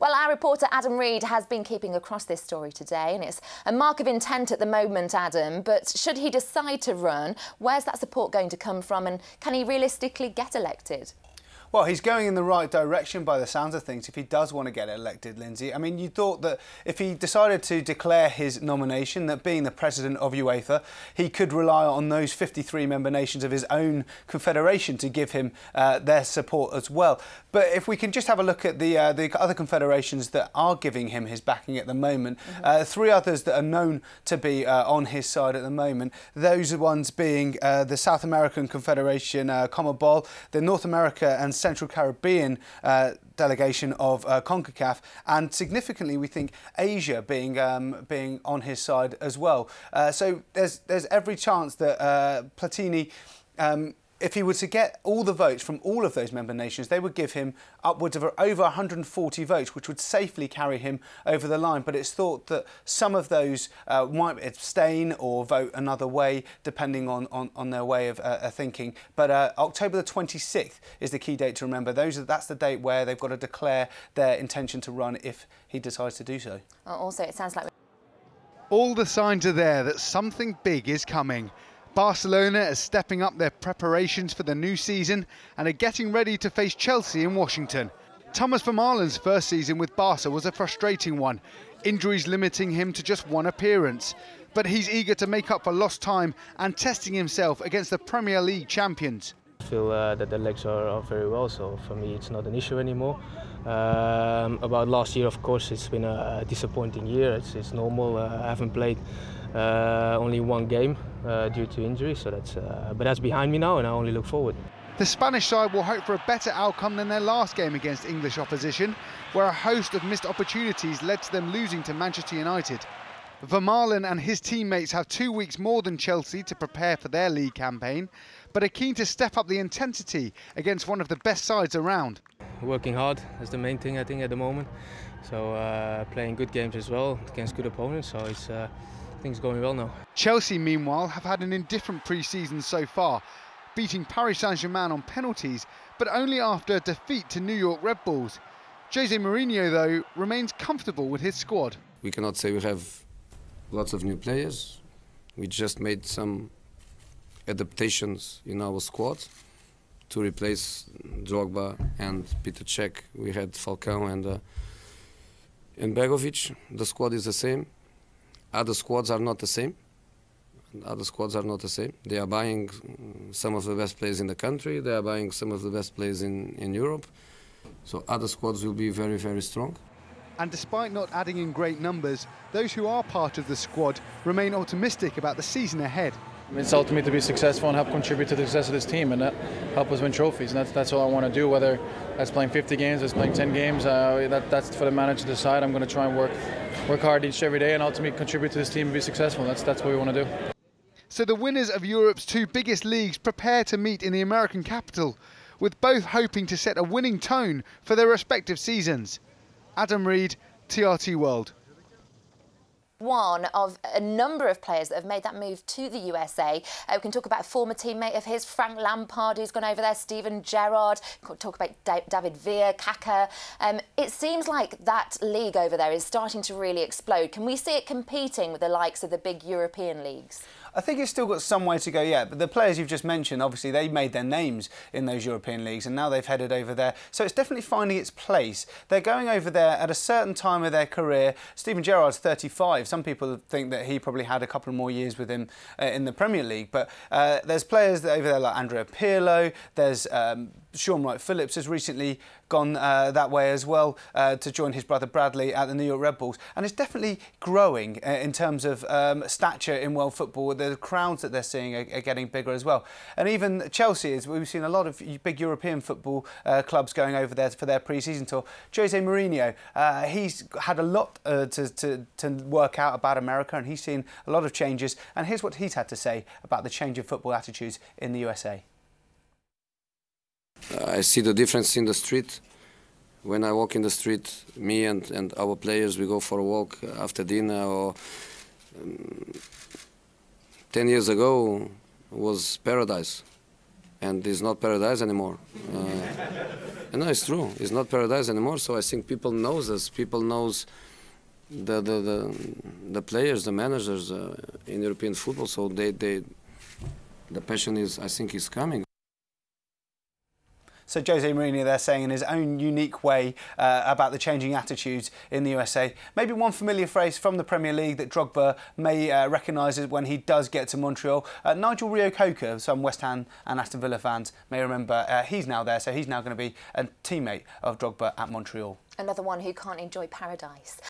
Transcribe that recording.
Well, our reporter Adam Reed has been keeping across this story today, and it's a mark of intent at the moment, Adam. But should he decide to run, where's that support going to come from, and can he realistically get elected? Well, he's going in the right direction by the sounds of things if he does want to get elected, Lindsay. I mean, you thought that if he decided to declare his nomination, that being the president of UEFA, he could rely on those 53 member nations of his own confederation to give him their support as well. But if we can just have a look at the other confederations that are giving him his backing at the moment, three others that are known to be on his side at the moment, those ones being the South American Confederation, CONMEBOL, the North America and Central Caribbean delegation of CONCACAF, and significantly we think Asia being on his side as well. So there's every chance that Platini, if he were to get all the votes from all of those member nations, they would give him upwards of over 140 votes, which would safely carry him over the line. But it's thought that some of those might abstain or vote another way, depending on their way of thinking. But October the 26th is the key date to remember. That's the date where they've got to declare their intention to run if he decides to do so. Also, it sounds like all the signs are there that something big is coming. Barcelona are stepping up their preparations for the new season and are getting ready to face Chelsea in Washington. Thomas Vermaalen's first season with Barca was a frustrating one, injuries limiting him to just one appearance. But he's eager to make up for lost time and testing himself against the Premier League champions. I feel that the legs are very well, so for me it's not an issue anymore. About last year, of course, it's been a disappointing year. It's normal. I haven't played only one game due to injury, so but that's behind me now, and I only look forward. The Spanish side will hope for a better outcome than their last game against English opposition, where a host of missed opportunities led to them losing to Manchester United. Vermaelen and his teammates have 2 weeks more than Chelsea to prepare for their league campaign, but are keen to step up the intensity against one of the best sides around. Working hard is the main thing, I think, at the moment. So playing good games as well against good opponents, so it's things going well now. Chelsea, meanwhile, have had an indifferent pre-season so far, beating Paris Saint-Germain on penalties, but only after a defeat to New York Red Bulls. Jose Mourinho, though, remains comfortable with his squad. We cannot say we have lots of new players. We just made some adaptations in our squad to replace Drogba and Peter Cech. We had Falcao and Begovic. The squad is the same. Other squads are not the same. They are buying some of the best players in the country. They are buying some of the best players in Europe. So other squads will be very, very strong. And despite not adding in great numbers, those who are part of the squad remain optimistic about the season ahead. It's ultimately to be successful and help contribute to the success of this team and help us win trophies. And that's all I want to do, whether that's playing 50 games, that's playing 10 games. That's for the manager to decide. I'm going to try and work hard every day and ultimately contribute to this team and be successful. That's what we want to do. So the winners of Europe's two biggest leagues prepare to meet in the American capital, with both hoping to set a winning tone for their respective seasons. Adam Reed, TRT World. One of a number of players that have made that move to the USA. We can talk about a former teammate of his, Frank Lampard, who's gone over there, Steven Gerrard. We can talk about David Villa, Kaká. It seems like that league over there is starting to really explode. Can we see it competing with the likes of the big European leagues? I think it's still got some way to go yet, but the players you've just mentioned, obviously they made their names in those European leagues and now they've headed over there. So it's definitely finding its place. They're going over there at a certain time of their career. Steven Gerrard's 35. Some people think that he probably had a couple more years with him in the Premier League, but there's players over there like Andrea Pirlo, there's Sean Wright-Phillips has recently gone that way as well to join his brother Bradley at the New York Red Bulls, and it's definitely growing in terms of stature in world football. The crowds that they're seeing are getting bigger as well, and even Chelsea, we've seen a lot of big European football clubs going over there for their pre-season tour. Jose Mourinho, he's had a lot to work out about America, and he's seen a lot of changes, and here's what he's had to say about the change of football attitudes in the USA. I see the difference in the street. When I walk in the street, me and our players, we go for a walk after dinner. Or 10 years ago was paradise, and it's not paradise anymore. No, it's true. It's not paradise anymore. So I think people knows us. People knows the players, the managers in European football. So the passion is, I think, is coming. So Jose Mourinho there saying in his own unique way about the changing attitudes in the USA. Maybe one familiar phrase from the Premier League that Drogba may recognise when he does get to Montreal. Nigel Reo-Coker, some West Ham and Aston Villa fans may remember, he's now there, so he's now going to be a teammate of Drogba at Montreal. Another one who can't enjoy paradise.